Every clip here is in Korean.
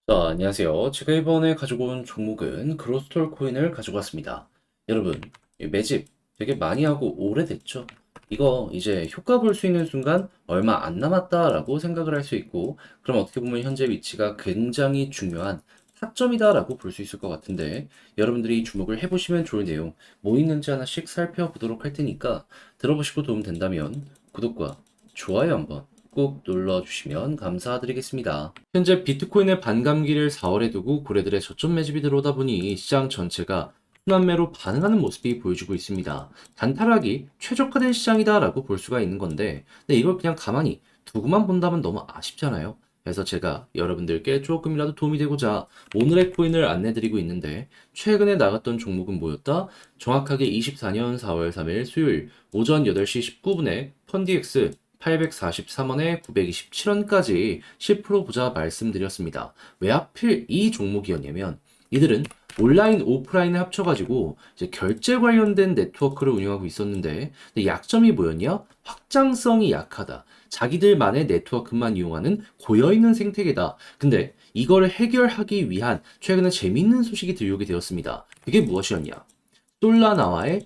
자, 안녕하세요. 제가 이번에 가지고 온 종목은 그로스톨 코인을 가지고 왔습니다. 여러분, 이 매집 되게 많이 하고 오래됐죠? 이거 이제 효과 볼 수 있는 순간 얼마 안 남았다라고 생각을 할 수 있고, 그럼 어떻게 보면 현재 위치가 굉장히 중요한 타점이다라고 볼 수 있을 것 같은데, 여러분들이 주목을 해보시면 좋을 내용 뭐 있는지 하나씩 살펴보도록 할 테니까 들어보시고 도움 된다면 구독과 좋아요 한번 꼭 눌러주시면 감사드리겠습니다. 현재 비트코인의 반감기를 4월에 두고 고래들의 저점 매집이 들어오다 보니 시장 전체가 순환매로 반응하는 모습이 보여주고 있습니다. 단타락이 최저가된 시장이다라고 볼 수가 있는 건데, 근데 이걸 그냥 가만히 두고만 본다면 너무 아쉽잖아요. 그래서 제가 여러분들께 조금이라도 도움이 되고자 오늘의 코인을 안내드리고 있는데, 최근에 나갔던 종목은 뭐였다? 정확하게 24년 4월 3일 수요일 오전 8시 19분에 펀디엑스 843원에 927원까지 10% 보자 말씀드렸습니다. 왜 하필 이 종목이었냐면 이들은 온라인, 오프라인을 합쳐가지고 이제 결제 관련된 네트워크를 운영하고 있었는데 근데 약점이 뭐였냐? 확장성이 약하다. 자기들만의 네트워크만 이용하는 고여있는 생태계다. 근데 이걸 해결하기 위한 최근에 재밌는 소식이 들려오게 되었습니다. 그게 무엇이었냐? 솔라나와의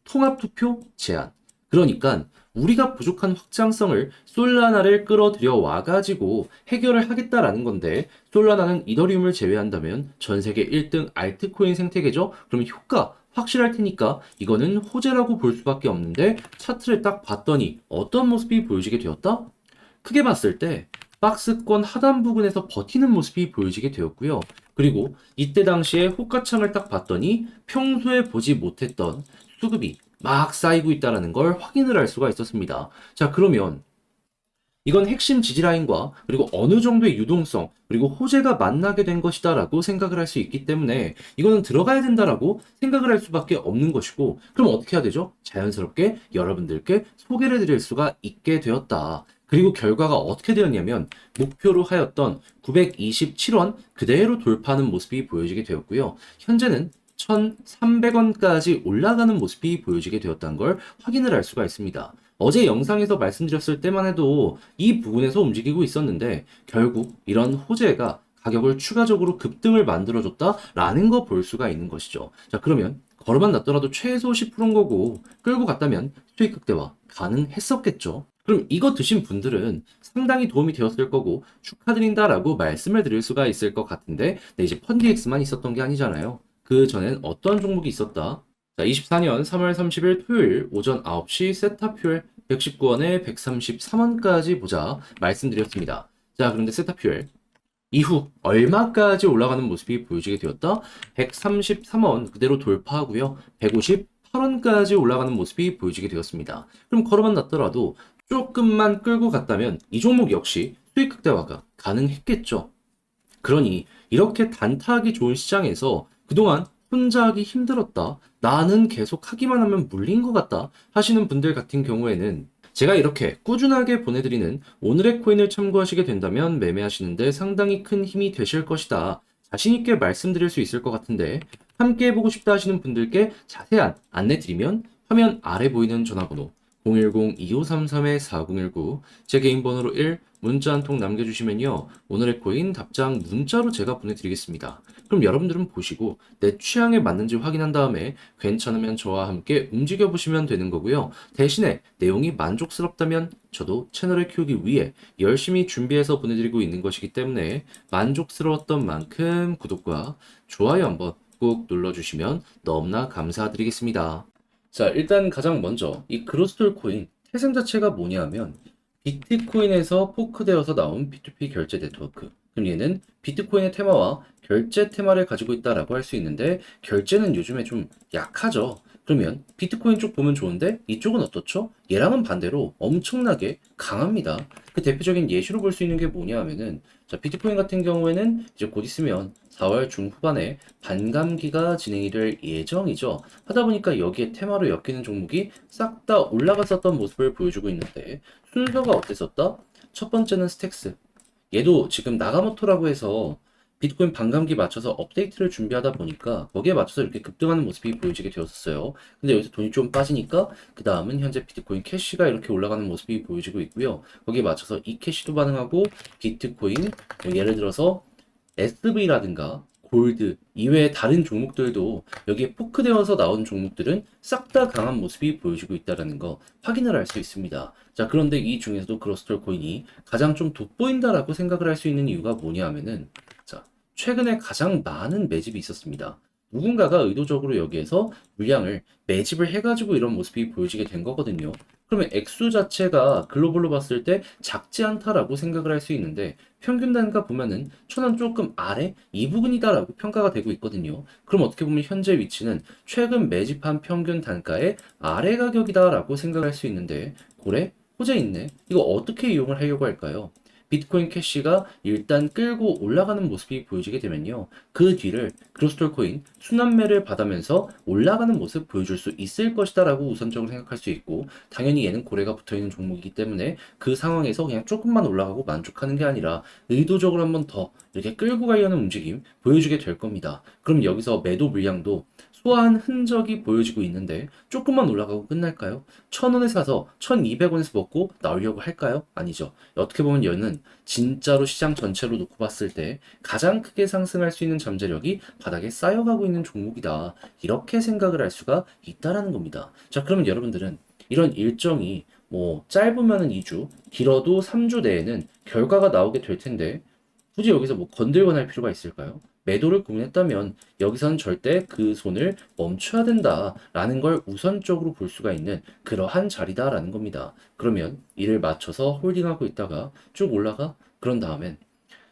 통합투표 제한. 그러니까 우리가 부족한 확장성을 솔라나를 끌어들여 와가지고 해결을 하겠다라는 건데 솔라나는 이더리움을 제외한다면 전 세계 1등 알트코인 생태계죠. 그러면 효과 확실할 테니까 이거는 호재라고 볼 수밖에 없는데 차트를 딱 봤더니 어떤 모습이 보여지게 되었다? 크게 봤을 때 박스권 하단 부분에서 버티는 모습이 보여지게 되었고요. 그리고 이때 당시에 호가창을 딱 봤더니 평소에 보지 못했던 수급이 막 쌓이고 있다는 걸 확인을 할 수가 있었습니다. 자, 그러면 이건 핵심 지지라인과 그리고 어느 정도의 유동성 그리고 호재가 만나게 된 것이다라고 생각을 할 수 있기 때문에 이거는 들어가야 된다라고 생각을 할 수밖에 없는 것이고 그럼 어떻게 해야 되죠? 자연스럽게 여러분들께 소개를 드릴 수가 있게 되었다. 그리고 결과가 어떻게 되었냐면 목표로 하였던 927원 그대로 돌파하는 모습이 보여지게 되었고요. 현재는 1,300원까지 올라가는 모습이 보여지게 되었다는 걸 확인을 할 수가 있습니다. 어제 영상에서 말씀드렸을 때만 해도 이 부분에서 움직이고 있었는데 결국 이런 호재가 가격을 추가적으로 급등을 만들어줬다라는 거 볼 수가 있는 것이죠. 자, 그러면 걸어만 놨더라도 최소 10%인 거고 끌고 갔다면 수익 극대화 가능했었겠죠. 그럼 이거 드신 분들은 상당히 도움이 되었을 거고 축하드린다라고 말씀을 드릴 수가 있을 것 같은데 네, 이제 펀디엑스만 있었던 게 아니잖아요. 그 전엔 어떤 종목이 있었다? 자, 24년 3월 30일 토요일 오전 9시 세타퓨엘 119원에 133원까지 보자 말씀드렸습니다. 자, 그런데 세타퓨엘 이후 얼마까지 올라가는 모습이 보여지게 되었다? 133원 그대로 돌파하고요. 158원까지 올라가는 모습이 보여지게 되었습니다. 그럼 걸어만 놨더라도 조금만 끌고 갔다면 이 종목 역시 수익 극대화가 가능했겠죠. 그러니 이렇게 단타하기 좋은 시장에서 그동안 혼자 하기 힘들었다. 나는 계속 하기만 하면 물린 것 같다. 하시는 분들 같은 경우에는 제가 이렇게 꾸준하게 보내드리는 오늘의 코인을 참고하시게 된다면 매매하시는데 상당히 큰 힘이 되실 것이다. 자신있게 말씀드릴 수 있을 것 같은데 함께 해보고 싶다 하시는 분들께 자세한 안내 드리면 화면 아래 보이는 전화번호 010-2533-4019 제 개인 번호로 1 문자 한 통 남겨주시면요. 오늘의 코인 답장 문자로 제가 보내드리겠습니다. 그럼 여러분들은 보시고 내 취향에 맞는지 확인한 다음에 괜찮으면 저와 함께 움직여보시면 되는 거고요. 대신에 내용이 만족스럽다면 저도 채널을 키우기 위해 열심히 준비해서 보내드리고 있는 것이기 때문에 만족스러웠던 만큼 구독과 좋아요 한번 꼭 눌러주시면 너무나 감사드리겠습니다. 자, 일단 가장 먼저 이 그로스톨 코인 태생 자체가 뭐냐면 비트코인에서 포크되어서 나온 P2P 결제 네트워크. 그럼 얘는 비트코인의 테마와 결제 테마를 가지고 있다라고 할 수 있는데 결제는 요즘에 좀 약하죠. 그러면 비트코인 쪽 보면 좋은데 이쪽은 어떻죠? 얘랑은 반대로 엄청나게 강합니다. 그 대표적인 예시로 볼 수 있는 게 뭐냐 하면은 자, 비트코인 같은 경우에는 이제 곧 있으면 4월 중후반에 반감기가 진행이 될 예정이죠. 하다 보니까 여기에 테마로 엮이는 종목이 싹 다 올라갔었던 모습을 보여주고 있는데 순서가 어땠었다? 첫 번째는 스택스. 얘도 지금 나가모토라고 해서 비트코인 반감기 맞춰서 업데이트를 준비하다 보니까 거기에 맞춰서 이렇게 급등하는 모습이 보여지게 되었어요. 근데 여기서 돈이 좀 빠지니까 그 다음은 현재 비트코인 캐시가 이렇게 올라가는 모습이 보여지고 있고요. 거기에 맞춰서 이 캐시도 반응하고 비트코인 뭐 예를 들어서 SV라든가 골드 이외의 다른 종목들도 여기에 포크되어서 나온 종목들은 싹 다 강한 모습이 보여지고 있다는 거 확인을 할 수 있습니다. 자, 그런데 이 중에서도 그로스톨 코인이 가장 좀 돋보인다라고 생각을 할 수 있는 이유가 뭐냐 하면은, 자, 최근에 가장 많은 매집이 있었습니다. 누군가가 의도적으로 여기에서 물량을 매집을 해가지고 이런 모습이 보여지게 된 거거든요. 그러면 액수 자체가 글로벌로 봤을 때 작지 않다라고 생각을 할 수 있는데, 평균 단가 보면은 1,000원 조금 아래 이 부분이다라고 평가가 되고 있거든요. 그럼 어떻게 보면 현재 위치는 최근 매집한 평균 단가의 아래 가격이다라고 생각할 수 있는데, 고래 호재 있네. 이거 어떻게 이용을 하려고 할까요? 비트코인 캐시가 일단 끌고 올라가는 모습이 보여지게 되면요. 그 뒤를 그로스톨 코인 순환매를 받으면서 올라가는 모습 보여줄 수 있을 것이다 라고 우선적으로 생각할 수 있고, 당연히 얘는 고래가 붙어있는 종목이기 때문에 그 상황에서 그냥 조금만 올라가고 만족하는 게 아니라 의도적으로 한번 더 이렇게 끌고 가려는 움직임 보여주게 될 겁니다. 그럼 여기서 매도 물량도 소화한 흔적이 보여지고 있는데 조금만 올라가고 끝날까요? 1,000원에 사서 1,200원에서 먹고 나오려고 할까요? 아니죠. 어떻게 보면 얘는 진짜로 시장 전체로 놓고 봤을 때 가장 크게 상승할 수 있는 잠재력이 바닥에 쌓여가고 있는 종목이다. 이렇게 생각을 할 수가 있다라는 겁니다. 자, 그러면 여러분들은 이런 일정이 뭐 짧으면은 2주, 길어도 3주 내에는 결과가 나오게 될 텐데 굳이 여기서 뭐 건들거나 할 필요가 있을까요? 매도를 고민했다면 여기서는 절대 그 손을 멈춰야 된다라는 걸 우선적으로 볼 수가 있는 그러한 자리다라는 겁니다. 그러면 이를 맞춰서 홀딩하고 있다가 쭉 올라가? 그런 다음엔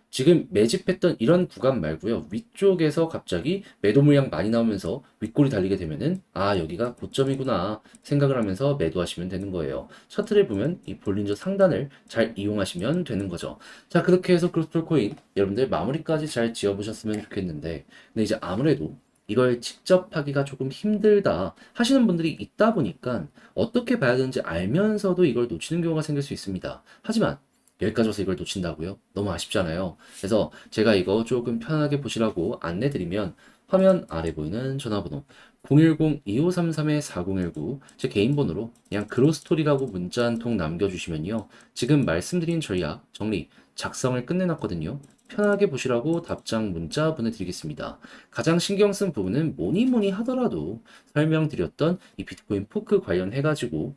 지금 매집했던 이런 구간 말고요. 위쪽에서 갑자기 매도 물량 많이 나오면서 윗골이 달리게 되면은 아, 여기가 고점이구나 생각을 하면서 매도하시면 되는 거예요. 차트를 보면 이 볼린저 상단을 잘 이용하시면 되는 거죠. 자, 그렇게 해서 크리스톨 코인 여러분들 마무리까지 잘 지어보셨으면 좋겠는데, 근데 이제 아무래도 이걸 직접 하기가 조금 힘들다 하시는 분들이 있다 보니까 어떻게 봐야 되는지 알면서도 이걸 놓치는 경우가 생길 수 있습니다. 하지만 여기까지 와서 이걸 놓친다고요? 너무 아쉽잖아요. 그래서 제가 이거 조금 편하게 보시라고 안내드리면 화면 아래 보이는 전화번호 010-2533-4019 제 개인 번호로 그냥 그로스토리라고 문자 한 통 남겨주시면요. 지금 말씀드린 전략 정리 작성을 끝내놨거든요. 편하게 보시라고 답장 문자 보내드리겠습니다. 가장 신경 쓴 부분은 뭐니 뭐니 하더라도 설명드렸던 이 비트코인 포크 관련해가지고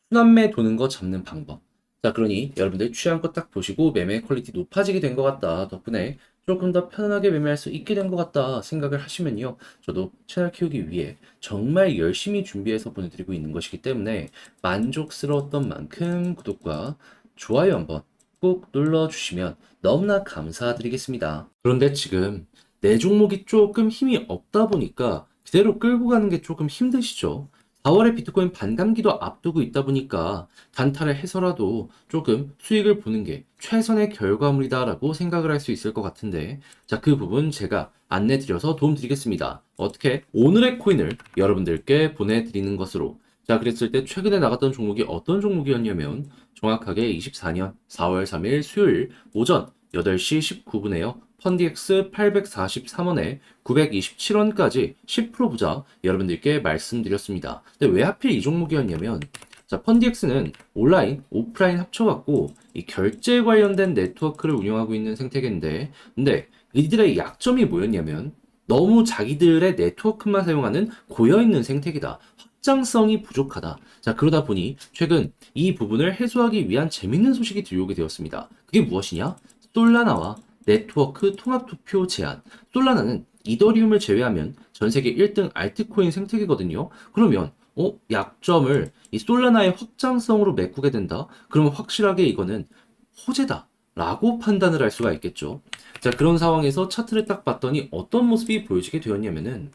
순환매 도는 거 잡는 방법. 자, 그러니 여러분들 취향껏 딱 보시고 매매 퀄리티 높아지게 된 것 같다. 덕분에 조금 더 편안하게 매매할 수 있게 된 것 같다 생각을 하시면요. 저도 채널 키우기 위해 정말 열심히 준비해서 보내드리고 있는 것이기 때문에 만족스러웠던 만큼 구독과 좋아요 한번 꼭 눌러주시면 너무나 감사드리겠습니다. 그런데 지금 내 종목이 조금 힘이 없다 보니까 그대로 끌고 가는 게 조금 힘드시죠? 4월에 비트코인 반감기도 앞두고 있다 보니까 단타를 해서라도 조금 수익을 보는 게 최선의 결과물이다라고 생각을 할 수 있을 것 같은데, 자, 그 부분 제가 안내드려서 도움드리겠습니다. 어떻게? 오늘의 코인을 여러분들께 보내드리는 것으로. 자, 그랬을 때 최근에 나갔던 종목이 어떤 종목이었냐면 정확하게 24년 4월 3일 수요일 오전 8시 19분에요. 펀디엑스 843원에 927원까지 10% 부자 여러분들께 말씀드렸습니다. 근데 왜 하필 이 종목이었냐면, 자, 펀디엑스는 온라인, 오프라인 합쳐갖고 이 결제 관련된 네트워크를 운영하고 있는 생태계인데, 근데 이들의 약점이 뭐였냐면 너무 자기들의 네트워크만 사용하는 고여있는 생태계다. 확장성이 부족하다. 자, 그러다 보니 최근 이 부분을 해소하기 위한 재밌는 소식이 들려오게 되었습니다. 그게 무엇이냐? 솔라나와 네트워크 통합 투표 제한. 솔라나는 이더리움을 제외하면 전 세계 1등 알트코인 생태계거든요. 그러면 약점을 이 솔라나의 확장성으로 메꾸게 된다? 그러면 확실하게 이거는 호재다 라고 판단을 할 수가 있겠죠. 자, 그런 상황에서 차트를 딱 봤더니 어떤 모습이 보여지게 되었냐면은,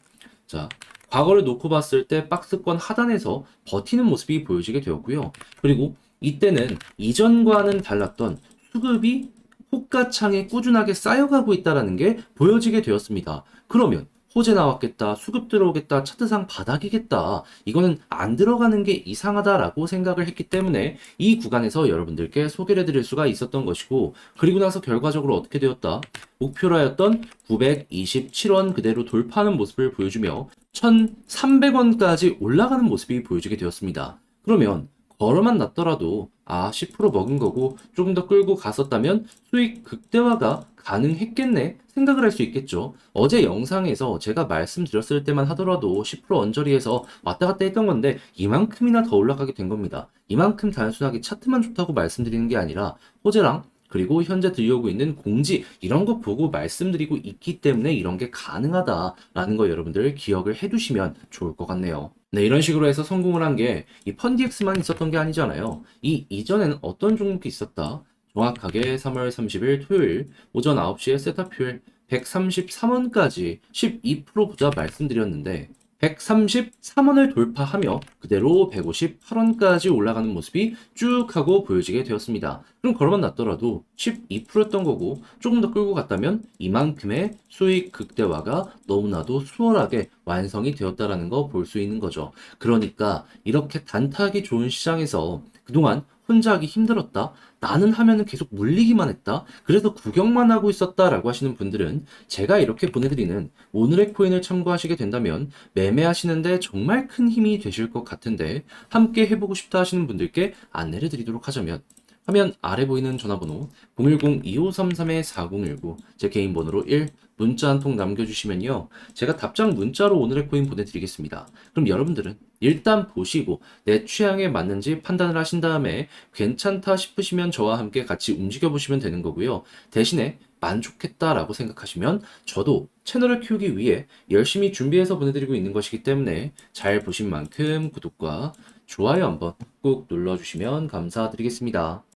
자, 과거를 놓고 봤을 때 박스권 하단에서 버티는 모습이 보여지게 되었고요. 그리고 이때는 이전과는 달랐던 수급이 호가창에 꾸준하게 쌓여가고 있다는 게 보여지게 되었습니다. 그러면 호재 나왔겠다, 수급 들어오겠다, 차트상 바닥이겠다, 이거는 안 들어가는 게 이상하다라고 생각을 했기 때문에 이 구간에서 여러분들께 소개를 해드릴 수가 있었던 것이고, 그리고 나서 결과적으로 어떻게 되었다? 목표라였던 927원 그대로 돌파하는 모습을 보여주며 1,300원까지 올라가는 모습이 보여지게 되었습니다. 그러면 걸어만 놨더라도 10% 먹은 거고 조금 더 끌고 갔었다면 수익 극대화가 가능했겠네 생각을 할 수 있겠죠. 어제 영상에서 제가 말씀드렸을 때만 하더라도 10% 언저리에서 왔다 갔다 했던 건데 이만큼이나 더 올라가게 된 겁니다. 이만큼 단순하게 차트만 좋다고 말씀드리는 게 아니라 호재랑 그리고 현재 들려오고 있는 공지 이런 거 보고 말씀드리고 있기 때문에 이런 게 가능하다라는 거 여러분들 기억을 해두시면 좋을 것 같네요. 네, 이런 식으로 해서 성공을 한 게 이 펀디엑스만 있었던 게 아니잖아요. 이 이전에는 어떤 종목이 있었다? 정확하게 3월 30일 토요일 오전 9시에 세타퓨엘 133원까지 12% 보자 말씀드렸는데 133원을 돌파하며 그대로 158원까지 올라가는 모습이 쭉 하고 보여지게 되었습니다. 그럼 걸어만 놨더라도 12%였던 거고 조금 더 끌고 갔다면 이만큼의 수익 극대화가 너무나도 수월하게 완성이 되었다라는 거 볼 수 있는 거죠. 그러니까 이렇게 단타하기 좋은 시장에서 그동안 혼자 하기 힘들었다. 나는 하면은 계속 물리기만 했다. 그래서 구경만 하고 있었다라고 하시는 분들은 제가 이렇게 보내드리는 오늘의 코인을 참고하시게 된다면 매매하시는데 정말 큰 힘이 되실 것 같은데 함께 해보고 싶다 하시는 분들께 안내를 드리도록 하자면 화면 아래 보이는 전화번호 010-2533-4019 제 개인 번호로 1 문자 한 통 남겨주시면요. 제가 답장 문자로 오늘의 코인 보내드리겠습니다. 그럼 여러분들은 일단 보시고 내 취향에 맞는지 판단을 하신 다음에 괜찮다 싶으시면 저와 함께 같이 움직여 보시면 되는 거고요. 대신에 만족했다라고 생각하시면 저도 채널을 키우기 위해 열심히 준비해서 보내드리고 있는 것이기 때문에 잘 보신 만큼 구독과 좋아요 한번 꾹 눌러주시면 감사드리겠습니다.